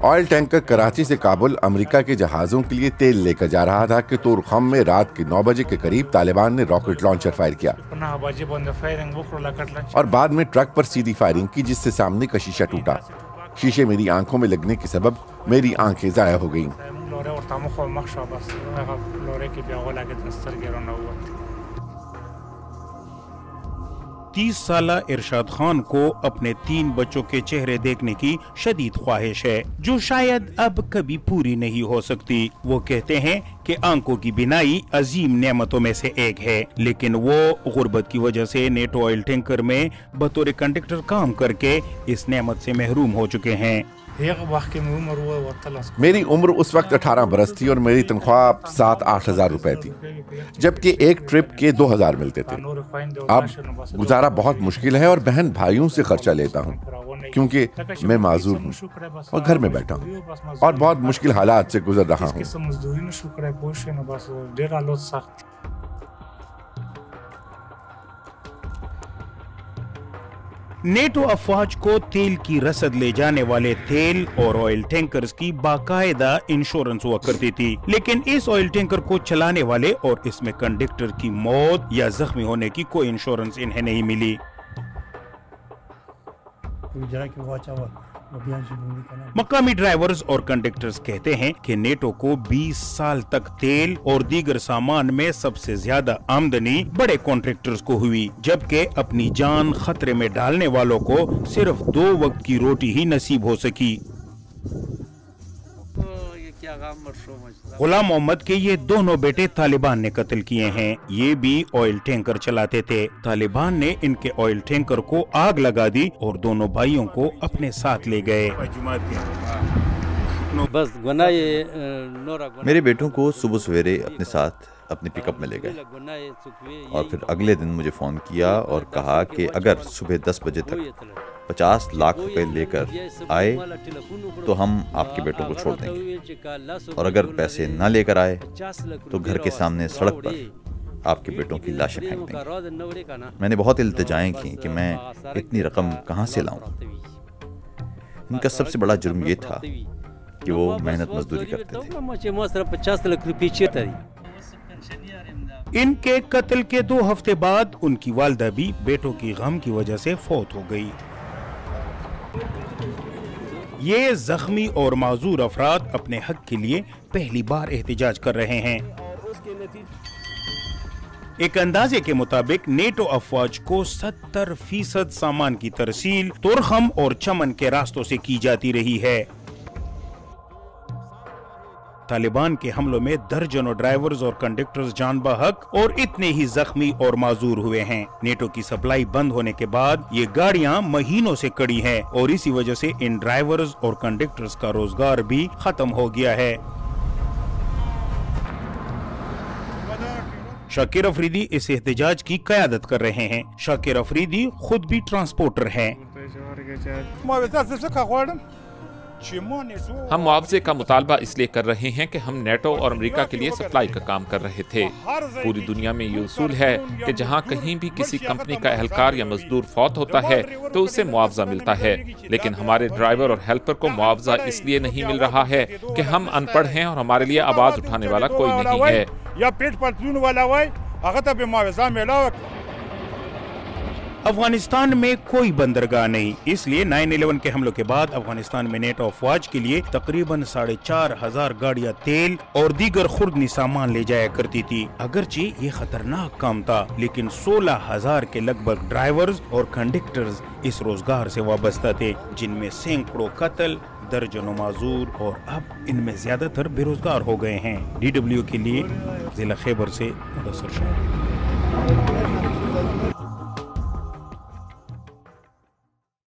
Oil tanker Karachi से Kabul America के जहाज़ों के लिए तेल लेकर जा रहा था कि तोरखम में रात के 9 बजे के करीब तालिबान ने रॉकेट लॉन्चर फायर किया और बाद में ट्रक पर सीधी फायरिंग की, जिससे सामने का शीशा टूटा। शीशे मेरी आंखों में लगने के सबब मेरी आंखें ज़ाया हो गईं। 30 साला इरशाद खान को अपने 3 बच्चों के चेहरे देखने की शदीद ख्वाहिश है, जो शायद अब कभी पूरी नहीं हो सकती। वो कहते हैं कि आंखों की बिनाई अजीम नेमतों में से एक है, लेकिन वो गुर्बत की वजह से नेटो ऑयल टैंकर में बतौर कंडक्टर काम करके इस नेमत से महरूम हो चुके हैं। मेरी उम्र उस वक्त 18 बरस थी और मेरी तनख्वाह 7-8 हज़ार रुपए थी, जबकि एक ट्रिप के 2,000 मिलते थे। अब गुजारा बहुत मुश्किल है और बहन भाइयों से खर्चा लेता हूँ, क्योंकि मैं माजूर हूँ और घर में बैठा हूँ और बहुत मुश्किल हालात से गुजर रहा हूँ। नेटो अफवाज को तेल की रसद ले जाने वाले तेल और ऑयल टैंकर्स की बाकायदा इंश्योरेंस हुआ करती थी, लेकिन इस ऑयल टैंकर को चलाने वाले और इसमें कंडक्टर की मौत या जख्मी होने की कोई इंश्योरेंस इन्हें नहीं मिली। मकामी ड्राइवर्स और कंडक्टर्स कहते हैं कि नेटो को 20 साल तक तेल और दीगर सामान में सबसे ज्यादा आमदनी बड़े कॉन्ट्रैक्टर्स को हुई, जबकि अपनी जान खतरे में डालने वालों को सिर्फ 2 वक्त की रोटी ही नसीब हो सकी। गुलाम मोहम्मद के ये दोनों बेटे तालिबान ने कत्ल किए हैं। ये भी ऑयल टैंकर चलाते थे। तालिबान ने इनके ऑयल टैंकर को आग लगा दी और दोनों भाइयों को अपने साथ ले गए। मेरे बेटों को सुबह सवेरे अपने साथ अपने पिकअप में ले गए और फिर अगले दिन मुझे फ़ोन किया और कहा कि अगर सुबह 10 बजे तक 50 लाख रुपए लेकर आए तो हम आपके बेटों को छोड़ देंगे, और अगर पैसे न लेकर आए तो घर के सामने सड़क पर आपके बेटों की लाशें फेंक देंगे। मैंने बहुत इल्तिजाएं की कि मैं इतनी रकम कहाँ से लाऊं। इनका सबसे बड़ा जुर्म ये था कि वो मेहनत मजदूरी करते थे। इनके कत्ल के 2 हफ्ते बाद उनकी वालिदा भी बेटों की गम की वजह से फौत हो गई। ये जख्मी और माजूर अफराद अपने हक के लिए पहली बार एहतजाज कर रहे हैं। एक अंदाजे के मुताबिक नेटो अफवाज को 70% सामान की तरसील तोरखम और चमन के रास्तों से की जाती रही है। तालिबान के हमलों में दर्जनों ड्राइवर्स और कंडक्टर्स जान बहक और इतने ही जख्मी और माजूर हुए हैं। नेटो की सप्लाई बंद होने के बाद ये गाड़ियां महीनों से कड़ी हैं और इसी वजह से इन ड्राइवर्स और कंडक्टर्स का रोजगार भी खत्म हो गया है। शाकिर अफरीदी इस एहतजाज की क़यादत कर रहे हैं। शाकिर अफरीदी खुद भी ट्रांसपोर्टर हैं। हम मुआवजे का मुतालबा इसलिए कर रहे हैं कि हम नेटो और अमेरिका के लिए सप्लाई का काम कर रहे थे। पूरी दुनिया में ये उसूल है कि जहां कहीं भी किसी कंपनी का एहलकार या मजदूर फौत होता है तो उसे मुआवजा मिलता है, लेकिन हमारे ड्राइवर और हेल्पर को मुआवजा इसलिए नहीं मिल रहा है कि हम अनपढ़ हैं और हमारे लिए आवाज उठाने वाला कोई नहीं है। अफगानिस्तान में कोई बंदरगाह नहीं, इसलिए 9/11 के हमलों के बाद अफगानिस्तान में नेटो अफवाज के लिए तकरीबन 4,500 गाड़ियां तेल और दीगर खुर्दनी सामान ले जाया करती थी। अगरचे ये खतरनाक काम था, लेकिन 16,000 के लगभग ड्राइवर्स और कंडक्टर्स इस रोजगार से वाबस्ता थे, जिनमें सैकड़ों कत्ल, दर्जनों माजूर और अब इनमें ज्यादातर बेरोजगार हो गए हैं। DW के लिए जिला खैबर से मुदस्सर शाह।